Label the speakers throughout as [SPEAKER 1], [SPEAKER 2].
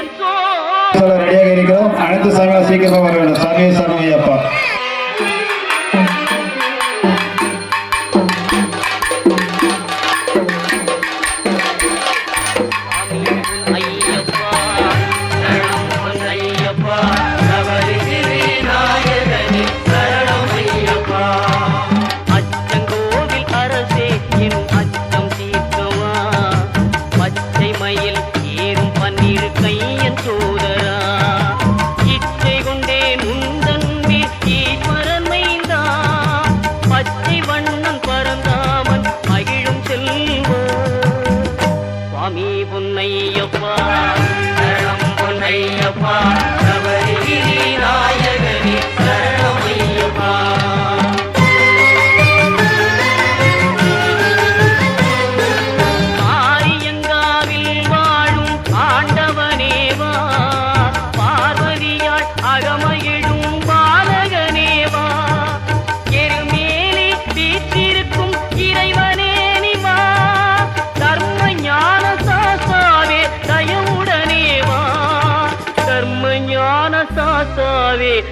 [SPEAKER 1] ரெடியாக இருக்கிறோம். அனைத்து சாமியாக சீக்கிரமா வர வேண்டும். சாமியே சரணம் ஐயப்பா.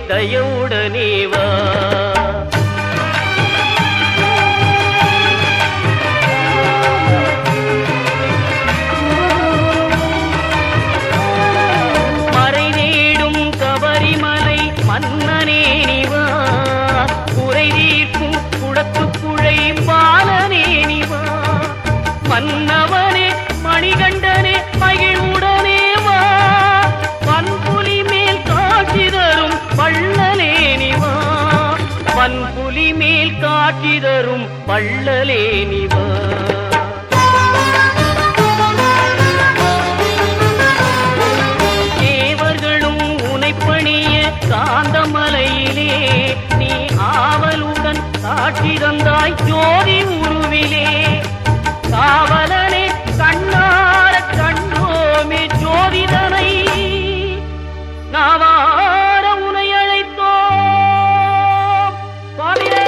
[SPEAKER 2] தயவுடனேவா மறை தேடும் கபரிமலை மன்னனே நிவா குறை தீர்க்கும் குடத்துக்குழை பாலனே நிவா மன்னவனே மணிகண்டனே மகிழ்வுடனே வா பன்புலி மேல் காட்சி தரும் பள்ளலே நிவா பன்புலி மேல் காட்சி தரும் பள்ளலே நிவா தேவர்களும் உனைப்பணிய காந்தமலையிலே நீ ஆவலுடன் காட்சி தந்தாய் ஜோதி உருவிலே காவலனே கண்ணார கண்டோமே ஜோதிதனை நாவார உனை அழைத்தோம் சுவாமியே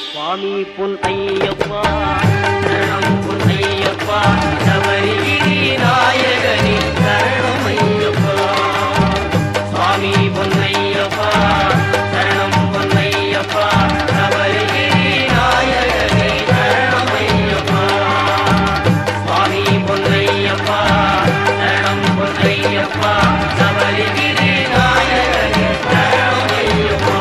[SPEAKER 2] சுவாமி பொன் ஐயப்பா சரணம் பொன் ஐயப்பா சபரிகிரி நாயகனே சரணம் ஐயப்பா சுவாமி பொன் ஐயப்பா சரணம் பொன் ஐயப்பா சபரிகிரி நாயகனே சரணம் ஐயப்பா சுவாமி பொன் ஐயப்பா சரணம் பொன் ஐயப்பா சபரிகிரி நாயகனே சரணம் ஐயப்பா.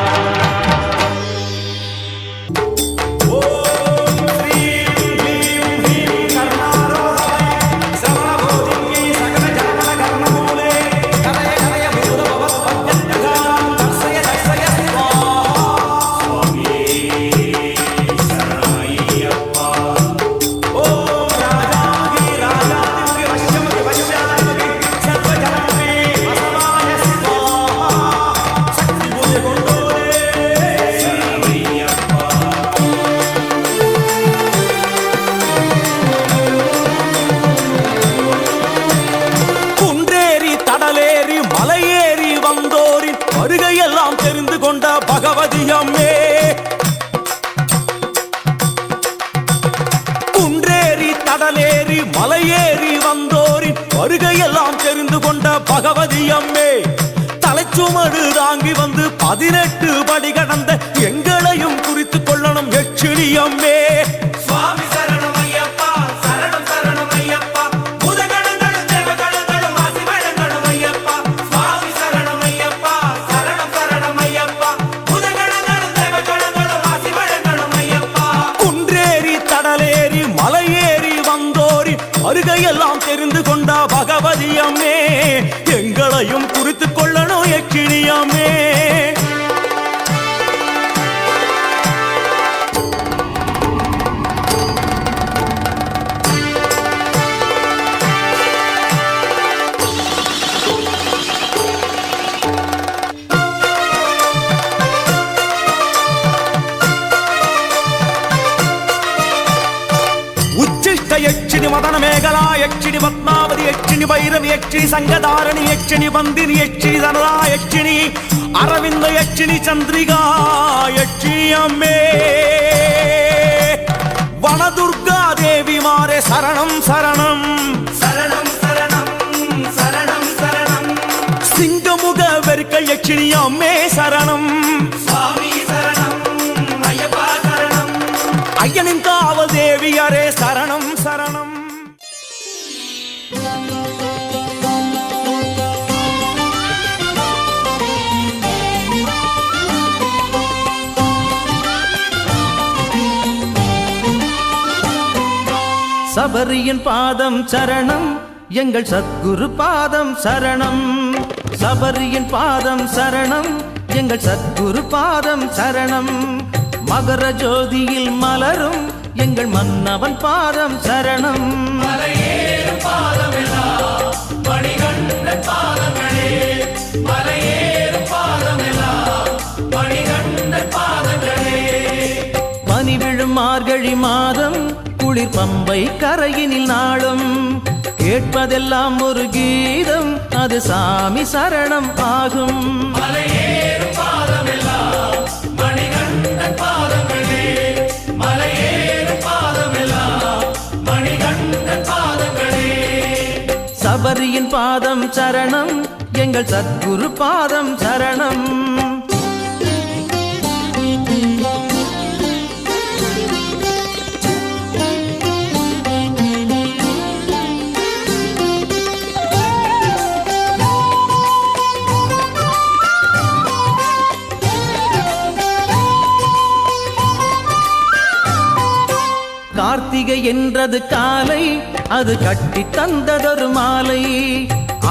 [SPEAKER 3] வருகையெல்லாம் தெரிந்து கொண்ட பகவதியம்மே குன்றேறி தடலேறி மலையேறி வந்தோரின் வருகையெல்லாம் தெரிந்து கொண்ட பகவதியம்மே தலைச்சுமடு தாங்கி வந்து 18 படி கடந்த எங்களையும் குறித்து கொள்ளணும் எச்சினியம்மே சுவாமி சரணம் ஐயப்பா சரணம் சரணம் ஐயப்பா வருகையெல்லாம் தெரிந்து கொண்ட பகவதியம்மே எங்களையும் குறித்து கொள்ளணும் எக்கினியம்மே यक्षिणी मदन मेघला यक्षिणी पद्मावती यक्षिणी भैरवी यक्षिणी संगधारिणी यक्षिणी बंदिनी यक्षिणी धनदा यक्षिणी अरविंद यक्षिणी चंद्रिका यक्षिणी अम्मे சரணம் சரணம்
[SPEAKER 4] சரணம் சரணம் சரணம் சரணம்
[SPEAKER 3] சிங்கமுக வெறுக்கள் யட்சிணி அம்மே சரணம்
[SPEAKER 4] சுவாமி சரணம் ஐயப்பா சரணம்
[SPEAKER 3] ஐயனின் காவல் தேவியரே சரணம் சரணம் சபரியின் பாதம் சரணம் எங்கள் சத்குரு பாதம் சரணம் சபரியின் பாதம் சரணம் எங்கள் சத்குரு பாதம் சரணம் மகர ஜோதியில் மலரும் எங்கள் மன்னவன் பாதம் சரணம்
[SPEAKER 4] மலையேறும் பாதமெல்லாம் மணிகண்டன் பாதங்களே மலையேறும் பாதமெல்லாம் மணிகண்டன் பாதங்களே
[SPEAKER 3] பனி விழும் மார்கழி மாதம் குளிர் பம்பை கரையினில் நாளும் கேட்பதெல்லாம் ஒரு கீதம் அது சாமி சரணம் ஆகும்
[SPEAKER 4] மலையேறும் பாதமெல்லாம் மணிகண்டன் பாதங்களே மலையேறும் பாதமெல்லாம் மணிகண்டன் பாதங்களே
[SPEAKER 3] சபரியின் பாதம் சரணம் எங்கள் சத்குரு பாதம் சரணம் கார்த்திகை என்றது காலை அது கட்டி தந்ததொரு மாலை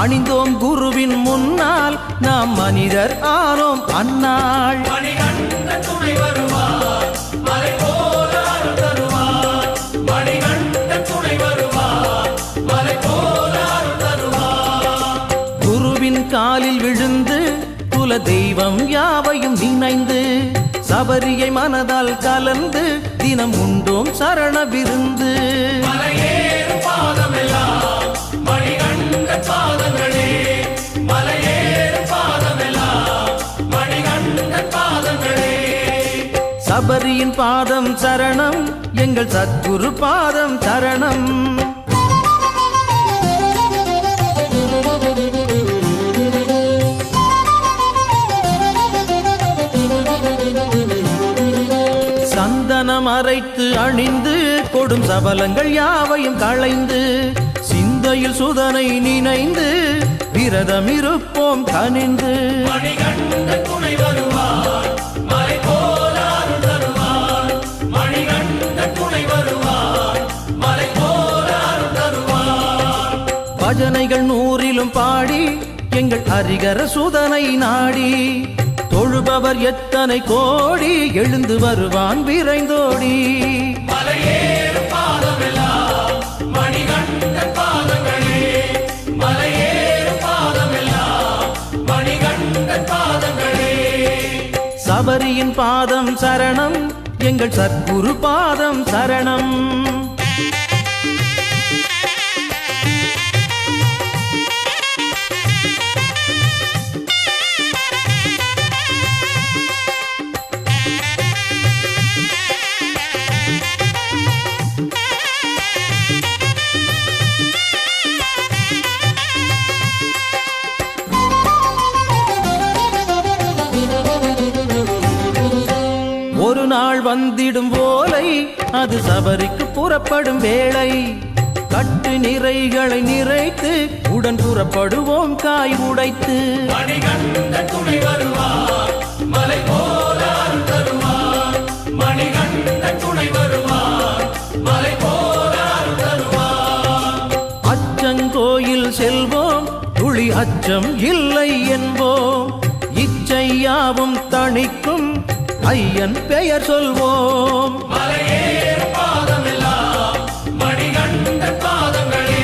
[SPEAKER 3] அணிந்தோம் குருவின் முன்னால் நாம் மனிதர் ஆனோம் அந்நாள்
[SPEAKER 4] மணிகண்டன் துணை வருவார் மலை போல அருள் தருவார் மணிகண்டன் துணை வருவார் மலை போல அருள் தருவார்
[SPEAKER 3] குருவின் காலில் விழுந்து குல தெய்வம் யாவையும் நினைந்து சபரியை மனதால் கலந்து தினம் உண்டோம் சரண விருந்து
[SPEAKER 4] மலையேறும் பாதமெல்லாம் மணிகண்டன் பாதங்களே மலையேறும் பாதமெல்லாம் மணிகண்டன் பாதங்களே
[SPEAKER 3] சபரியின் பாதம் சரணம் எங்கள் சத்குரு பாதம் சரணம் சந்தனம் அரைத்து அணிந்து கொடும் சபலங்கள் யாவையும் களைந்து சிந்தையில் சுதனை நினைந்து விரதம் இருப்போம் கனிந்து
[SPEAKER 4] மணிகண்டன் துணை வருவார் மலை போல அருள் தருவார் மணிகண்டன் துணை வருவார் மலை போல அருள் தருவார்
[SPEAKER 3] பஜனைகள் 100 பாடி எங்கள் ஹரிகர சுதனை நாடி தொழுபவர் எத்தனை கோடி எழுந்து வருவான் விரைந்தோடி
[SPEAKER 4] மலையேறும் பாதமெல்லாம் மணிகண்டன் பாதங்களே மலையேறும் பாதமெல்லாம் மணிகண்டன் பாதங்களே
[SPEAKER 3] சபரியின் பாதம் சரணம் எங்கள் சத்குரு பாதம் சரணம் ஒரு நாள் வந்திடும் ஓலை அது சபரிக்கு புறப்படும் வேளை கட்டு நிறைகளை நிறைத்து உடன் புறப்படுவோம் காய் உடைத்து
[SPEAKER 4] மணிகண்டன் துணை வருவார் மலை போல அருள் தருவார் மணிகண்டன் துணை வருவார் மலை போல அருள் தருவார்
[SPEAKER 3] அச்சங்கோயில் செல்வோம் துளி அச்சம் இல்லை என்போம் இச்சையாவும் தணிக்கும் ஐயன் பெயர் சொல்வோம்
[SPEAKER 4] மலையேறும் பாதமெல்லாம் மணிகண்டன் பாதங்களே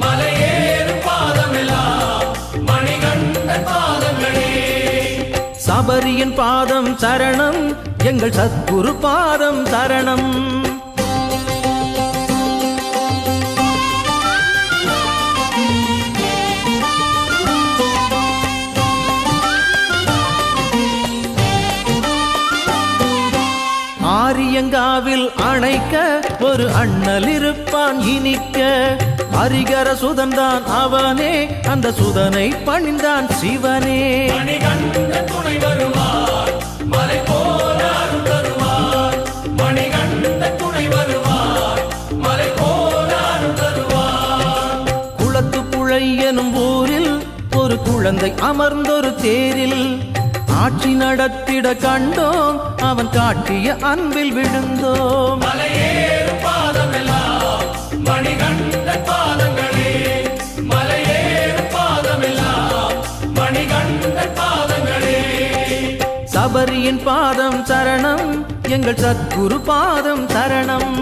[SPEAKER 4] மலையேறும் பாதமெல்லாம் மணிகண்டன் பாதங்களே
[SPEAKER 3] சபரியின் பாதம் சரணம் எங்கள் சத்குரு பாதம் சரணம் ஆரியங்காவில் அணைக்க
[SPEAKER 5] ஒரு அண்ணல் இருப்பான் இனிக்க. ஹரிகர சுதன்தான் அவனே, அந்த சுதனை பணிந்தான் சிவனே.
[SPEAKER 4] மணிகண்ட துணை வருவார், மலை போல அருள் தருவார். மணிகண்ட துணை வருவார், மலை போல அருள் தருவார்.
[SPEAKER 5] குளத்து புழை எனும் ஊரில் ஒரு குழந்தை அமர்ந்தொரு தேரில் ஆட்சி நடத்திட கண்டோம், அவன் காட்டிய அன்பில் விழுந்தோம்.
[SPEAKER 4] மலையேறும் பாதமெல்லாம் மணிகண்ட பாதங்களே, மலையேறும் பாதமெல்லாம் மணிகண்ட பாதங்களே.
[SPEAKER 5] சபரியின் பாதம் சரணம், எங்கள் சத்குரு பாதம் சரணம்.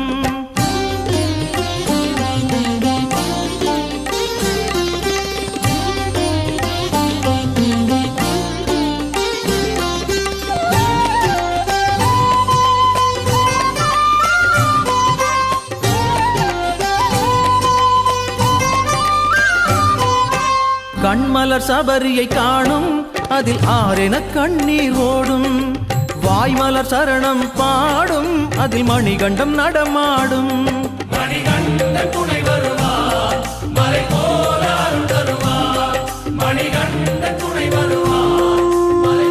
[SPEAKER 5] கண்மலர் சபரியை காணும், அதில் ஆரென கண்ணீர் ஓடும். வாய்மலர் சரணம் பாடும், அதில் மணிகண்டம் நடமாடும்.
[SPEAKER 4] மணிகண்ட துணை வருவார், மலை போல அருள் தருவார். மணிகண்ட துணை வருவார், மலை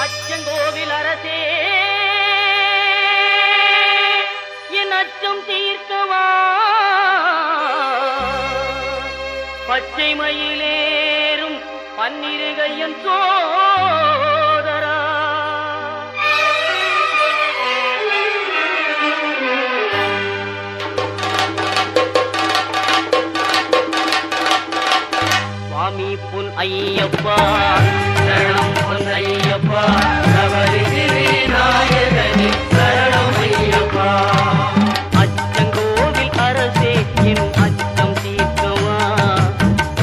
[SPEAKER 2] அச்சங்கோவில் அரசே என் அச்சம் தீர்க்கவா, பச்சை மயிலேறும் பன்னிருகையன் சோதரா. சுவாமி பொன் ஐயப்பா சரணம், பொன் ஐயப்பா சபரிகிரி நாயகனே சரணம் ஐயப்பா. அச்சங்கோவில் அரசே என் அச்சம் தீர்க்கவா,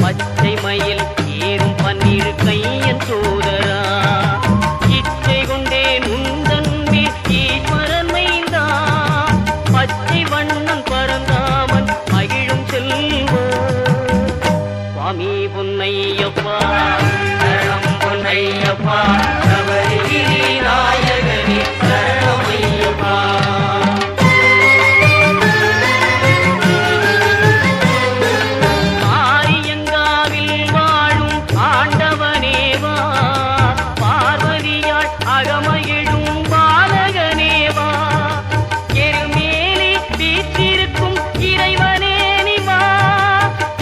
[SPEAKER 2] பச்சை மயில் ஏறும் பன்னிரு கையன் சோதரா. இச்சை கொண்டேன் உந்தன்பில் ஈஸ்வரன் மைந்தா, பச்சை வண்ணன் பரந்தாமன் மகிழும் செல்வா. சுவாமி பொன்னையப்பா சரணம், பொன்னையப்பா சபரிகிரி நாயகனே சரணம் ஐயப்பா. ஆரியங்காவில் வாழும் ஆண்டவனேவா, பார்வதியாள் அகமகிழும் பாலகனேவா. எருமேலி வீற்றிருக்கும் இறைவனே நிவா,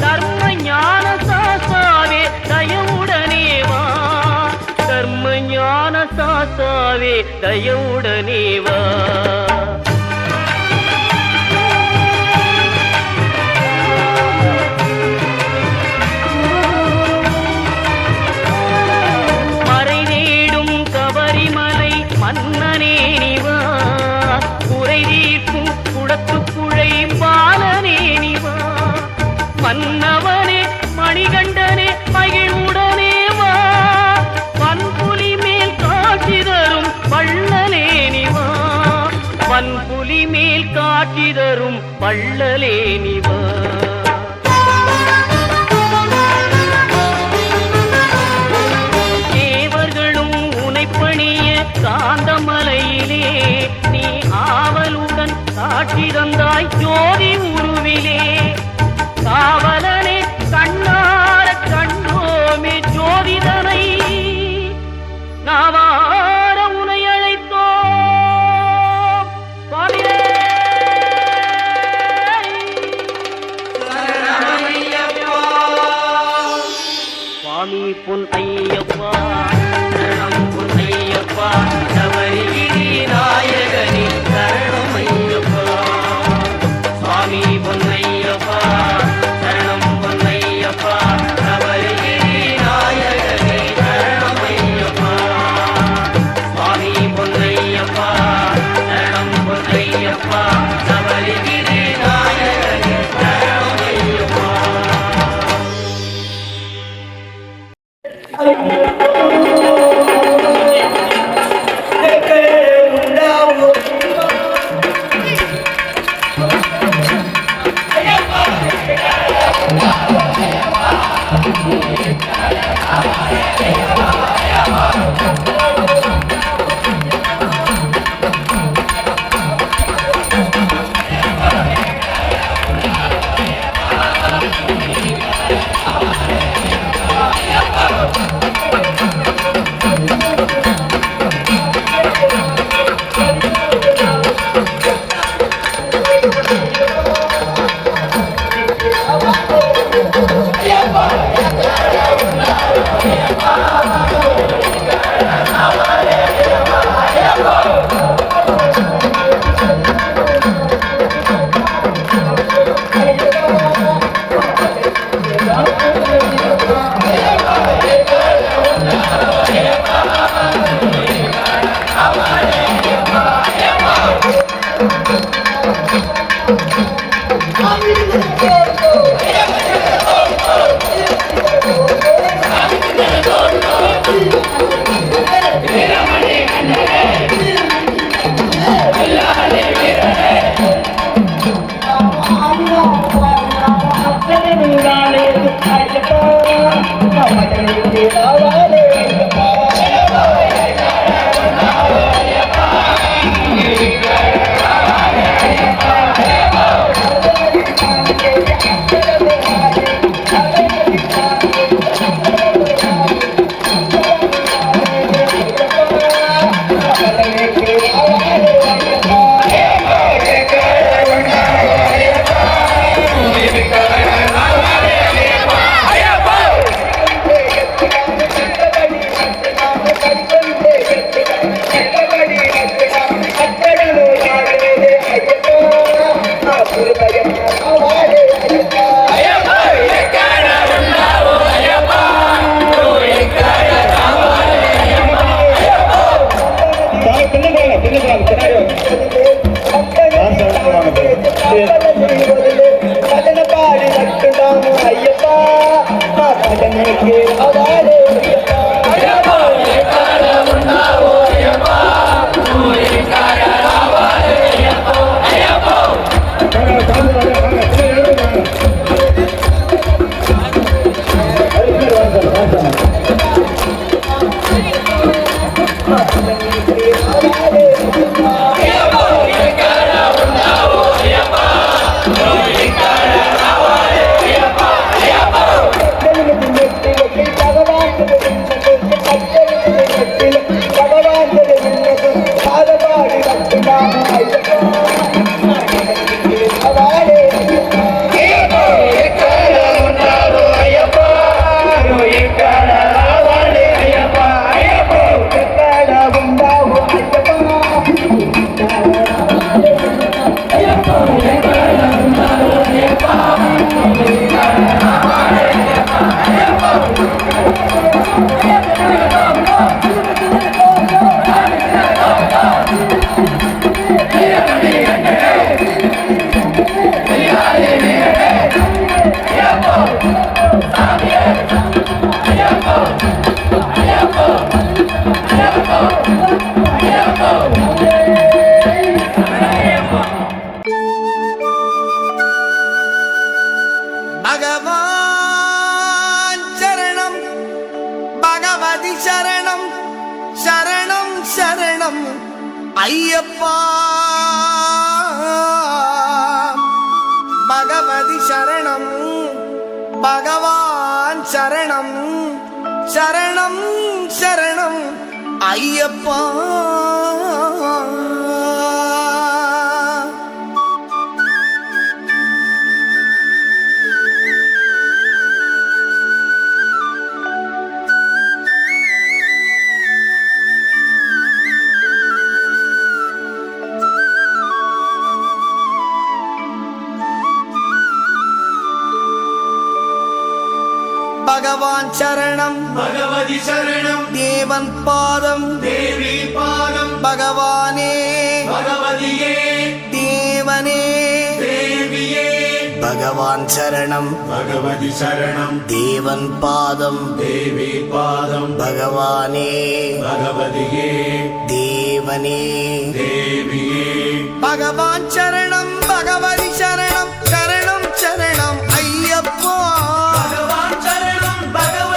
[SPEAKER 2] தர்ம ஞான சாசாவே தயவுடனேவா. தர்ம ஞான சாசாவே தயவுடனேவா. மறை தேடும் கபரிமலை மன்னனே நிவா, குறை தீர்க்கும் குடத்துப்புழை பாலனே நிவா. மன்னவனே மணிகண்டனே மகிழ்வுடனே வா, பன்புலி மேல் காட்சி தரும் வள்ளலே நிவா. பன்புலி மேல் காட்சி தரும் வள்ளலே நிவா. தேவர்களும் உனைப்பணிய காந்தமலையிலே நீ ஆவலுடன் காட்சி தந்தாய் ஜோதி உருவிலே. காவலனே கண்ணார கண்டோமே ஜோதிதனை, நாவார உனை அழைத்தோம் சுவாமியே. சுவாமி பொன் ஐயப்பா சரணம், பொன் ஐயப்பா சபரிகிரி நாயகனே சரணம் ஐயப்பா. சுவாமி பொன் ஐயப்பா சரணம், பொன் ஐயப்பா சபரிகிரி நாயகனே சரணம் ஐயப்பா. சுவாமி பொன் ஐயப்பா சரணம், பொன் ஐயப்பா சபரிகிரி நாயகனே சரணம் ஐயப்பா.
[SPEAKER 4] போல
[SPEAKER 6] பகவான் சரணம் பகவதி சரணம் சரணம் சரணம் ஐயப்பா பகவதி சரணம் பகவான் சரணம் சரணம் சரணம் ஐயப்பா பகவான் சரணம்
[SPEAKER 4] பகவதி சரணம்
[SPEAKER 6] தேவன் பாதம்
[SPEAKER 4] தேவி பாதம்
[SPEAKER 6] பகவானே
[SPEAKER 4] பகவதியே
[SPEAKER 6] தேவனே
[SPEAKER 4] தேவியே
[SPEAKER 6] பகவான் சரணம்
[SPEAKER 4] பகவதி சரணம்
[SPEAKER 6] தேவன் பாதம்
[SPEAKER 4] தேவி பாதம்
[SPEAKER 6] பகவானே
[SPEAKER 4] பகவதியே
[SPEAKER 6] தேவனே
[SPEAKER 4] தேவியே
[SPEAKER 6] பகவான் சரணம் பகவதி சரணம் சரணம் சரணம் ஐயப்பா
[SPEAKER 4] பகவான் சரணம் பகவதி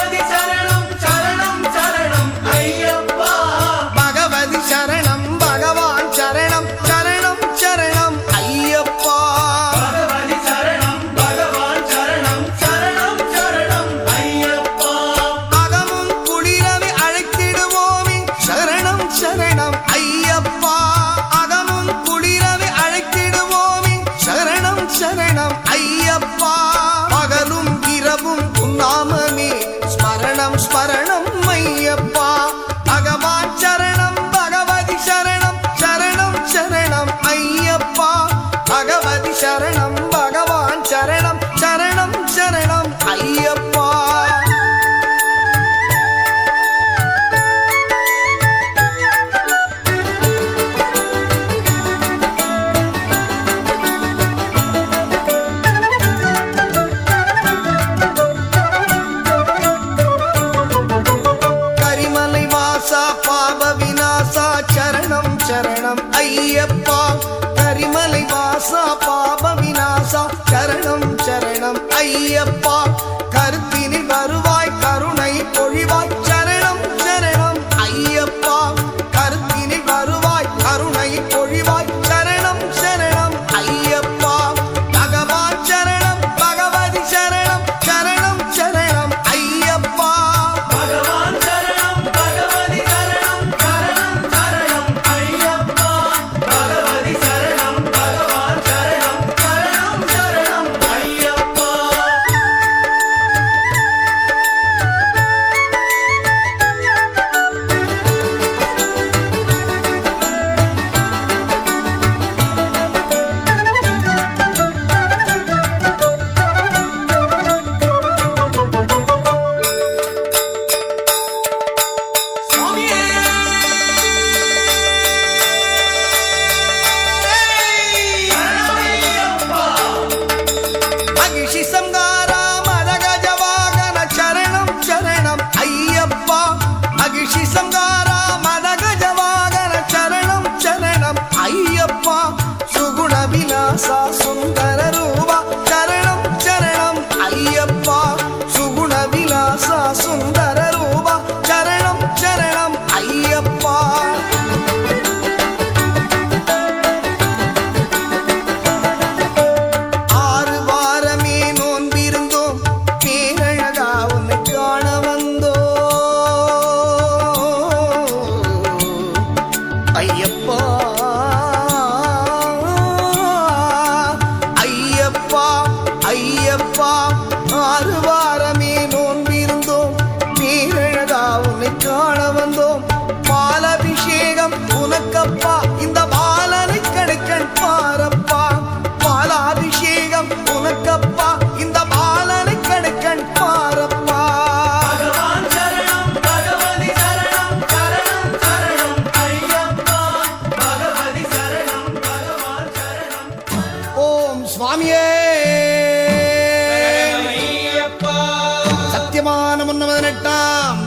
[SPEAKER 6] 18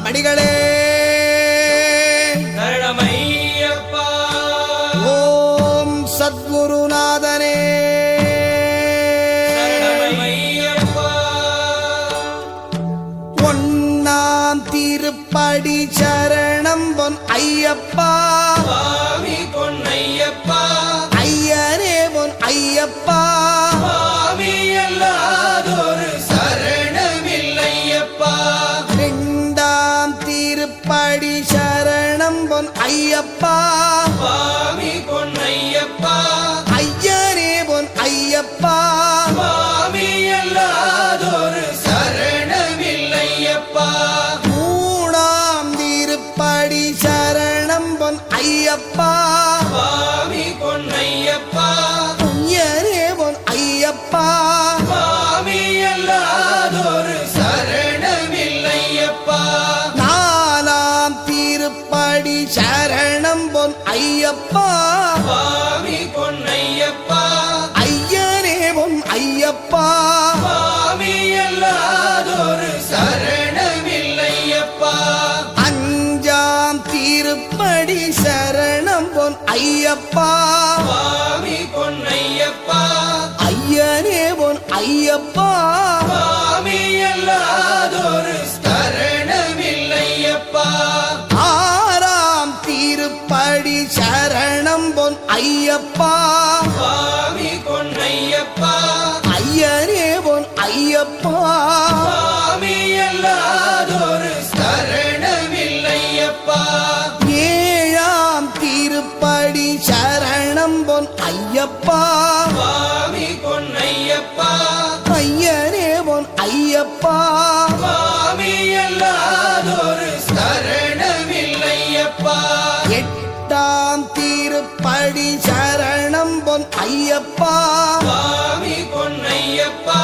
[SPEAKER 6] படிகளே
[SPEAKER 2] சரணமையப்பா
[SPEAKER 6] ஓம் சத்குருநாதனே
[SPEAKER 2] சரணமையப்பா
[SPEAKER 6] ஒன்னாம் திருப்படி சரணம் பொன் ஐயப்பா
[SPEAKER 2] சுவாமி பொன்னையப்பா
[SPEAKER 6] ஐயனே பொன் ஐயப்பா
[SPEAKER 2] சுவாமி அல்லாதொரு சரணமில்லையப்பா
[SPEAKER 6] இரண்டாம் திருப்படி சரணம் பொன் ஐயப்பா
[SPEAKER 2] சுவாமி பொன்னையப்பா
[SPEAKER 6] ஐயனே பொன் ஐயப்பா
[SPEAKER 2] சுவாமி அல்லாதொரு சரணமில்லையப்பா
[SPEAKER 6] மூணாம் திருப்படி சரணம் பொன் ஐயப்பா
[SPEAKER 2] சுவாமி பொன்னையப்பா
[SPEAKER 6] ஐயனே பொன் ஐயப்பா
[SPEAKER 2] சுவாமி அல்லாதொரு சரணமில்லையப்பா
[SPEAKER 6] நாலாம் திருப்படி சரணம் பொன் ஐயப்பா
[SPEAKER 2] சுவாமி பொன்னையப்பா
[SPEAKER 6] ஐயனே பொன் ஐயப்பா
[SPEAKER 2] சுவாமி அல்லாதொரு சரணமில்லையப்பா
[SPEAKER 6] அஞ்சாம் திருப்படி சரணம் பொன் ஐயப்பா
[SPEAKER 2] சுவாமி பொன்னையப்பா
[SPEAKER 6] ஐயனே பொன் ஐயப்பா
[SPEAKER 2] சுவாமி அல்லாதொரு சரணமில்லையப்பா
[SPEAKER 6] ஆறாம் திருப்படி சரணம் பொன் ஐயப்பா
[SPEAKER 2] சுவாமி பொன்னையப்பா
[SPEAKER 6] ஐயனே பொன் ஐயப்பா
[SPEAKER 2] சுவாமி அல்லாதொரு சரணமில்லையப்பா
[SPEAKER 6] ஏழாம் திருப்படி சரணம் பொன் ஐயப்பா
[SPEAKER 2] சுவாமி பொன்னையப்பா
[SPEAKER 6] ஐயனே பொன் ஐயப்பா
[SPEAKER 2] சுவாமி அல்லாதொரு சரணமில்லையப்பா
[SPEAKER 6] எட்டாம் திருப்படி சரணம் பொன் ஐயப்பா
[SPEAKER 2] சுவாமி பொன்னையப்பா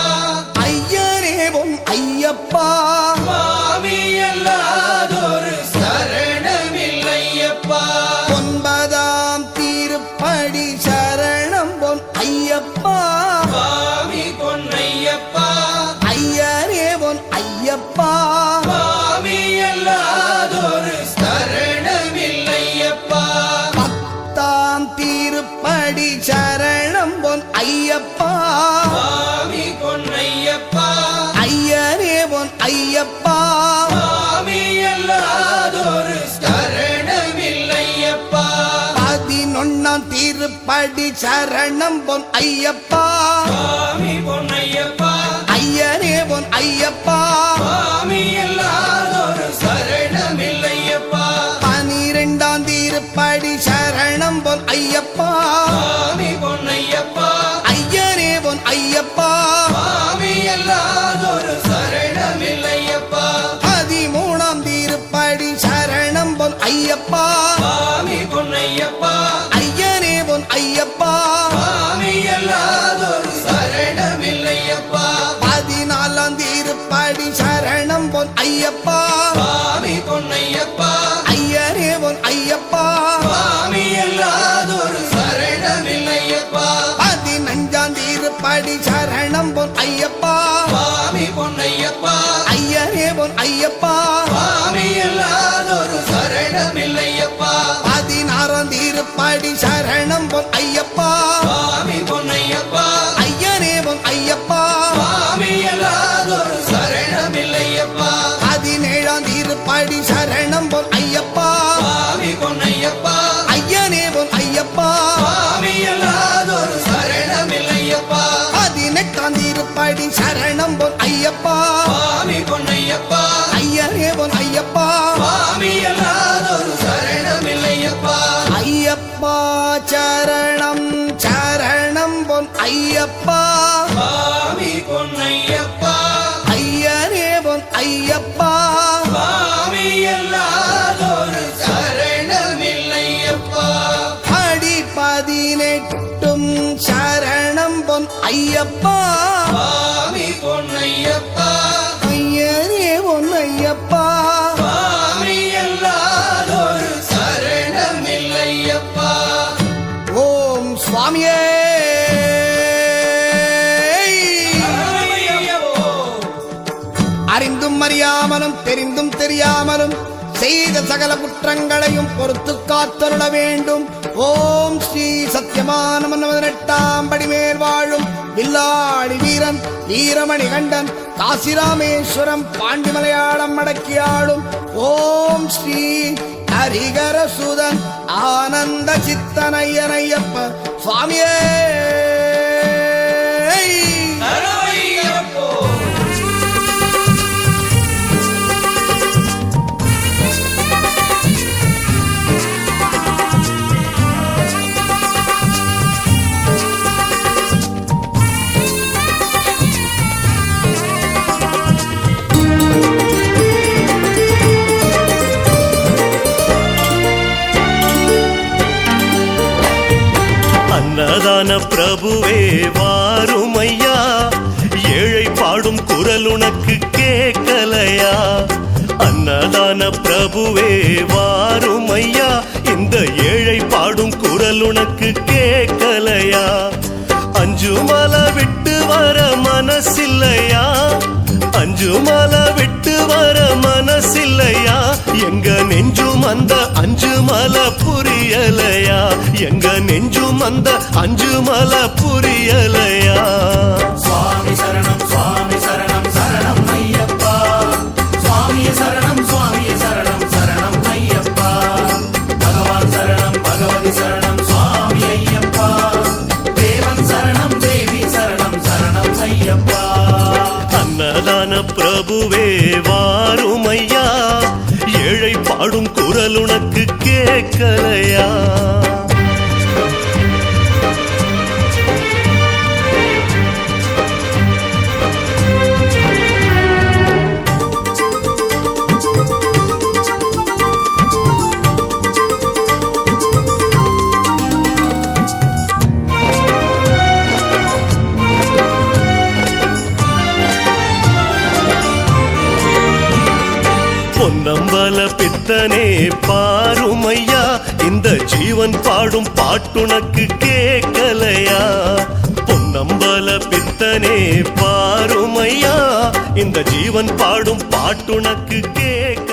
[SPEAKER 6] ஐயனே பொன் ஐயப்பா
[SPEAKER 2] சுவாமி அல்லாதொரு சரணமில்லையப்பா
[SPEAKER 6] ஒன்பதாம் திருப்படி சரணம் பொன் ஐயப்பா
[SPEAKER 2] சுவாமி பொன்னையப்பா
[SPEAKER 6] ஐயனே பொன் ஐயப்பா
[SPEAKER 2] சுவாமி அல்லாதொரு சரணமில்லையப்பா
[SPEAKER 6] பத்தாம் திருப்படி சரணம் பொன் ஐயப்பா
[SPEAKER 2] சுவாமி பொன்னையப்பா
[SPEAKER 6] ஐயனே பொன் ஐயப்பா
[SPEAKER 2] சுவாமி அல்லாதொரு சரணமில்லையப்பா
[SPEAKER 6] 11ஆம் திருப்படி சரணம் பொன் ஐயப்பா
[SPEAKER 2] சுவாமி பொன்னையப்பா
[SPEAKER 6] ஐயனே பொன் ஐயப்பா
[SPEAKER 2] சுவாமி அல்லாதொரு சரணமில்லையப்பா
[SPEAKER 6] 12ஆம் திருப்படி சரணம் பொன் ஐயப்பா
[SPEAKER 2] சுவாமி பொன்னையப்பா
[SPEAKER 6] ஐயனே பொன் ஐயப்பா
[SPEAKER 2] சுவாமி அல்லாதொரு சரணமில்லையப்பா
[SPEAKER 6] 13ஆம் திருப்படி சரணம் பொன் ஐயப்பா
[SPEAKER 2] சுவாமி பொன்னையப்பா
[SPEAKER 6] ஐயனே பொன் ஐயப்பா
[SPEAKER 2] சுவாமி அல்லாதொரு சரணமில்லையப்பா
[SPEAKER 6] 14ஆம் திருப்படி சரணம் பொன் ஐயப்பா
[SPEAKER 2] சுவாமி பொன்னையப்பா
[SPEAKER 6] ஐயனே பொன் ஐயப்பா
[SPEAKER 2] சுவாமி அல்லாதொரு சரணமில்லையப்பா
[SPEAKER 6] 15ஆம் திருப்படி சரணம் பொன் ஐயப்பா
[SPEAKER 2] சுவாமி பொன்னையப்பா
[SPEAKER 6] ஐயனே பொன் ஐயப்பா
[SPEAKER 2] சுவாமி அல்லாதொரு சரணமில்லையப்பா
[SPEAKER 6] 16ஆம் திருப்படி சரணம் பொன் ஐயப்பா
[SPEAKER 2] சுவாமி பொன்னையப்பா
[SPEAKER 6] ஐயனே பொன் ஐயப்பா
[SPEAKER 2] சுவாமி அல்லாதொரு சரணமில்லையப்பா
[SPEAKER 6] 17ஆம் திருப்படி சரணம் பொன் ஐயப்பா
[SPEAKER 2] சுவாமி பொன்னையப்பா
[SPEAKER 6] ஐயனே பொன் ஐயப்பா
[SPEAKER 2] சுவாமி அல்லாதொரு சரணமில்லையப்பா
[SPEAKER 6] 18ஆம் திருப்படி சரணம் பொன் ஐயப்பா
[SPEAKER 2] சுவாமி பொன்னையப்பா
[SPEAKER 6] ஐயனே பொன் ஐயப்பா
[SPEAKER 2] சுவாமி அல்லாதொரு சரணமில்லையப்பா
[SPEAKER 6] ஐயப்பா சரணம் சரணம் பொன் ஐயப்பா
[SPEAKER 2] சுவாமி பொன்னையப்பா
[SPEAKER 6] ஐயனே பொன் ஐயப்பா
[SPEAKER 2] சுவாமி அல்லாதொரு சரணமில்லையப்பா
[SPEAKER 6] அடி 18ம் சரணம் பொன் ஐயப்பா
[SPEAKER 2] சுவாமி பொன்னையப்பா
[SPEAKER 6] ஐயனே பொன் ஐயப்பா
[SPEAKER 2] சுவாமி அல்லாதொரு சரணமில்லையப்பா
[SPEAKER 6] ஓம் சுவாமியே அறிந்தும் அறியாமலும் தெரிந்தும் தெரிந்தும் தெரியாமலும் செய்த சகல குற்றங்களையும் பொறுத்து காத்தருள வேண்டும். ஓம் ஸ்ரீ சத்யமான 18ஆம் படி மேல் வாழும் வில்லாளி வீரன் வீரமணி கண்டன் காசிராமேஸ்வரம் பாண்டி மலையாளம் அடக்கியாடும் ஓம் ஸ்ரீ ஹரிகரசுதன் ஆனந்த சித்தனையனையப்ப சுவாமியே.
[SPEAKER 2] சரணையப்போ
[SPEAKER 7] அன்னதான பிரபுவே வாருமையா, ஏழை பாடும் குரல் உனக்கு கேட்கலையா? அன்னதான பிரபுவே வாருமையா, இந்த ஏழை பாடும் குரல் உனக்கு கேட்கலையா? அஞ்சு மலை விட்டு வர மனசில்லையா? அஞ்சு மலை விட்டு வர மனசில்லையா? எங்க நெஞ்சும் அந்த அஞ்சு மலை புரியலையா? எங்க நெஞ்சும் அந்த அஞ்சு மலை புரியலையா?
[SPEAKER 4] சுவாமி சரணம் சுவாமி சரணம் சரணம் ஐயப்பா, சுவாமி சரணம் சுவாமி சரணம் சரணம் ஐயப்பா, பகவான் சரணம் பகவதி சரணம் சுவாமி ஐயப்பா, தேவன் சரணம் தேவி சரணம் சரணம் ஐயப்பா.
[SPEAKER 7] அன்னதான பிரபுவே வாருமையா, ஏழை பாடும் குரல் உனக்கு கேட்கலையா? பொன்னம்பல பித்தனே பாருமையா, இந்த ஜீவன் பாடும் பாட்டுனக்கு கேட்கலையா? பொன்னம்பல பித்தனே பாருமையா, இந்த ஜீவன் பாடும் பாட்டுனக்கு கேட்க